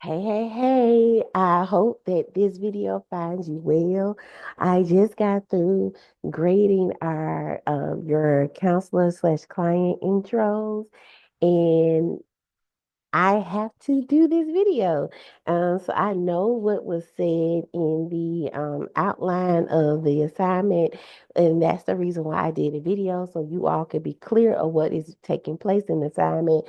Hey. I hope that this video finds you well. I just got through grading our your counselor slash client intros, and I have to do this video. So I know what was said in the outline of the assignment, and that's the reason why I did a video, so you all could be clear of what is taking place in the assignment.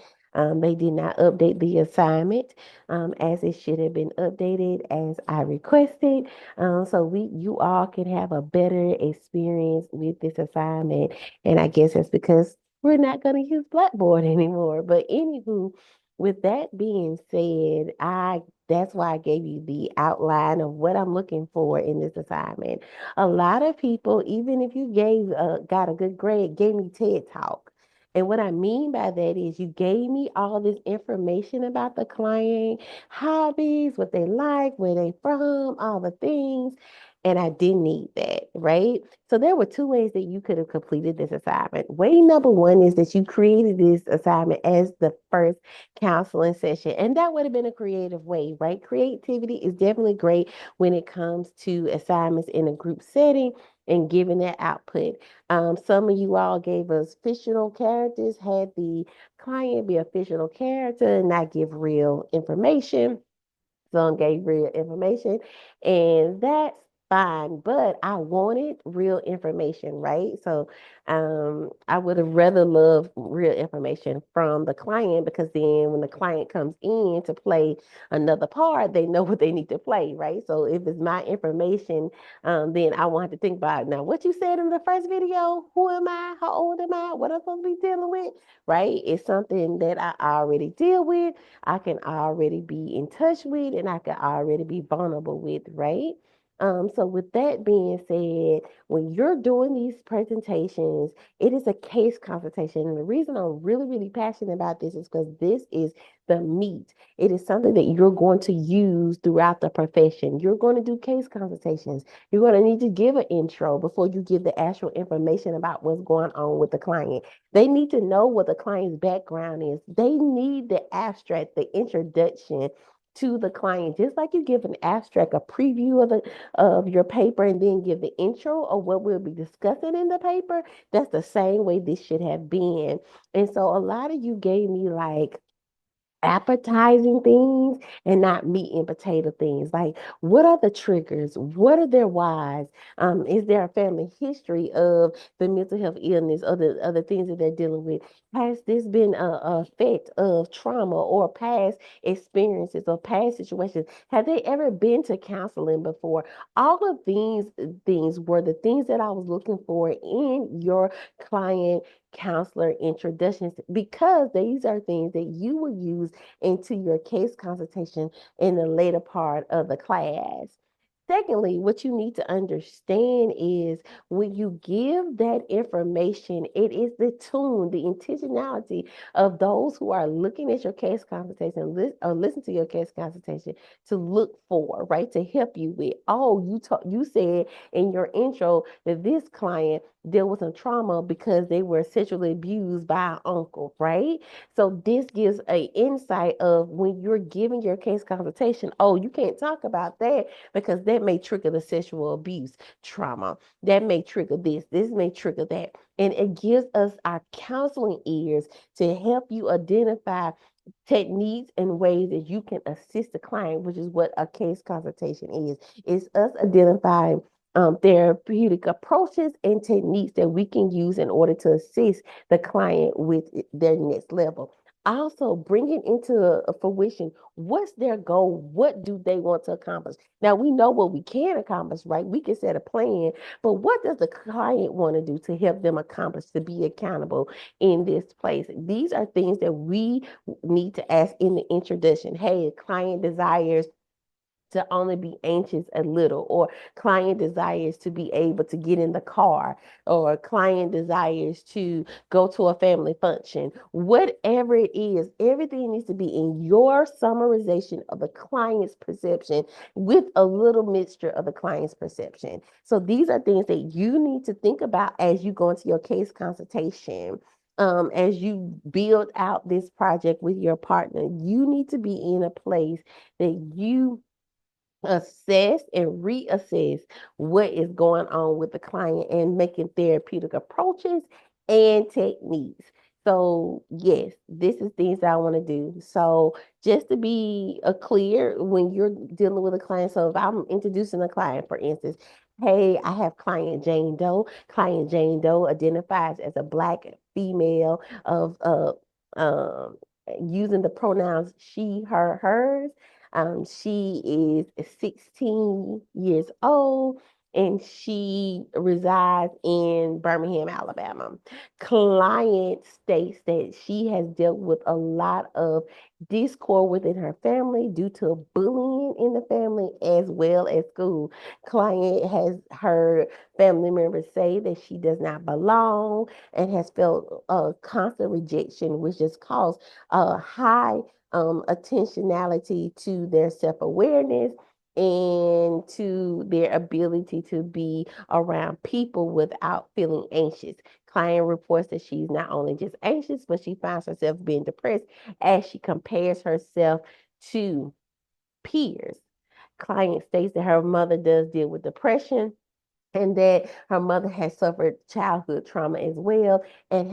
They did not update the assignment as it should have been updated as I requested. So you all can have a better experience with this assignment. And I guess that's because we're not going to use Blackboard anymore. But anywho, with that being said, I that's why I gave you the outline of what I'm looking for in this assignment. A lot of people, even if you got a good grade, gave me TED Talk. And what I mean by that is you gave me all this information about the client, hobbies, what they like, where they from, all the things. And I didn't need that, right? So there were two ways that you could have completed this assignment. Way number one is that you created this assignment as the first counseling session. And that would have been a creative way, right? Creativity is definitely great when it comes to assignments in a group setting and giving that output. Some of you all gave us fictional characters, had the client be a fictional character and not give real information. Some gave real information, and that's fine. But I wanted real information, right? So I would have rather loved real information from the client because then when the client comes in to play another part, they know what they need to play, right? So if it's my information, then I won't have to think about now what you said in the first video. Who am I? How old am I? What am I supposed to be dealing with? Right? It's something that I already deal with. I can already be in touch with and I can already be vulnerable with, right? So with that being said, when you're doing these presentations, it is a case consultation. And the reason I'm really passionate about this is because this is the meat. It is something that you're going to use throughout the profession. You're going to do case consultations. You're going to need to give an intro before you give the actual information about what's going on with the client. They need to know what the client's background is. They need the abstract, the introduction to the client. Just like you give an abstract, a preview of your paper, and then give the intro of what we'll be discussing in the paper. That's the same way this should have been. And so a lot of you gave me like appetizing things and not meat and potato things. Like, what are the triggers? What are their whys? Is there a family history of the mental health illness or the other things that they're dealing with? Has this been a effect of trauma or past experiences or past situations? Have they ever been to counseling before? All of these things were the things that I was looking for in your client counselor introductions because these are things that you will use into your case consultation in the later part of the class. Secondly, what you need to understand is when you give that information, it is the tune, the intentionality of those who are looking at your case consultation or listen to your case consultation to look for, right? To help you with. Oh, you said in your intro that this client dealt with some trauma because they were sexually abused by an uncle, right? So this gives a insight of when you're giving your case consultation, oh, you can't talk about that because that may trigger the sexual abuse trauma. That may trigger this may trigger that. And it gives us our counseling ears to help you identify techniques and ways that you can assist the client, which is what a case consultation is. It's us identifying therapeutic approaches and techniques that we can use in order to assist the client with their next level. Also, bringing into a fruition what's their goal? What do they want to accomplish? Now, we know what we can accomplish, right? We can set a plan, but what does the client want to do to help them accomplish, to be accountable in this place? These are things that we need to ask in the introduction. Hey, client desires to only be anxious a little, or client desires to be able to get in the car, or client desires to go to a family function. Whatever it is, everything needs to be in your summarization of the client's perception with a little mixture of the client's perception. So these are things that you need to think about as you go into your case consultation. as you build out this project with your partner, you need to be in a place that you assess and reassess what is going on with the client and making therapeutic approaches and techniques. So, yes, this is things that I want to do. So, just to be clear, when you're dealing with a client, so if I'm introducing a client, for instance, hey, I have client Jane Doe. Client Jane Doe identifies as a Black female of um, using the pronouns she, her, hers. She is 16 years old and she resides in Birmingham, Alabama. Client states that she has dealt with a lot of discord within her family due to bullying in the family as well as school. Client has heard family members say that she does not belong and has felt constant rejection, which has caused a high attentionality to their self awareness and to their ability to be around people without feeling anxious. Client reports that she's not only just anxious, but she finds herself being depressed as she compares herself to peers. Client states that her mother does deal with depression and that her mother has suffered childhood trauma as well and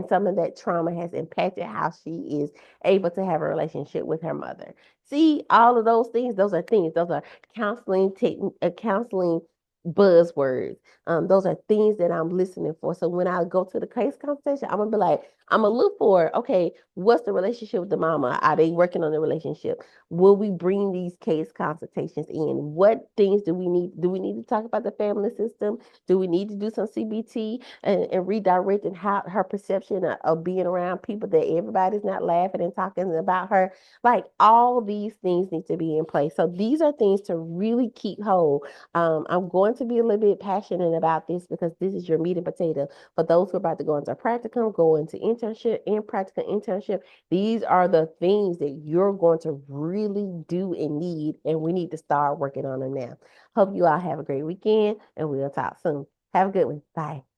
some of that trauma has impacted how she is able to have a relationship with her mother. See, all of those things, those are counseling buzzwords. Those are things that I'm listening for. So when I go to the case consultation, I'm gonna be like, I'm gonna look for, okay, what's the relationship with the mama? Are they working on the relationship? Will we bring these case consultations in? What things do we need? Do we need to talk about the family system? Do we need to do some CBT and redirecting how her perception of being around people that everybody's not laughing and talking about her? Like all these things need to be in place. So these are things to really keep hold. I'm going to be a little bit passionate about this because this is your meat and potato. For those who are about to go into practicum, go into internship and practical internship, these are the things that you're going to really do and need, and we need to start working on them now. Hope you all have a great weekend, and we'll talk soon. Have a good one. Bye.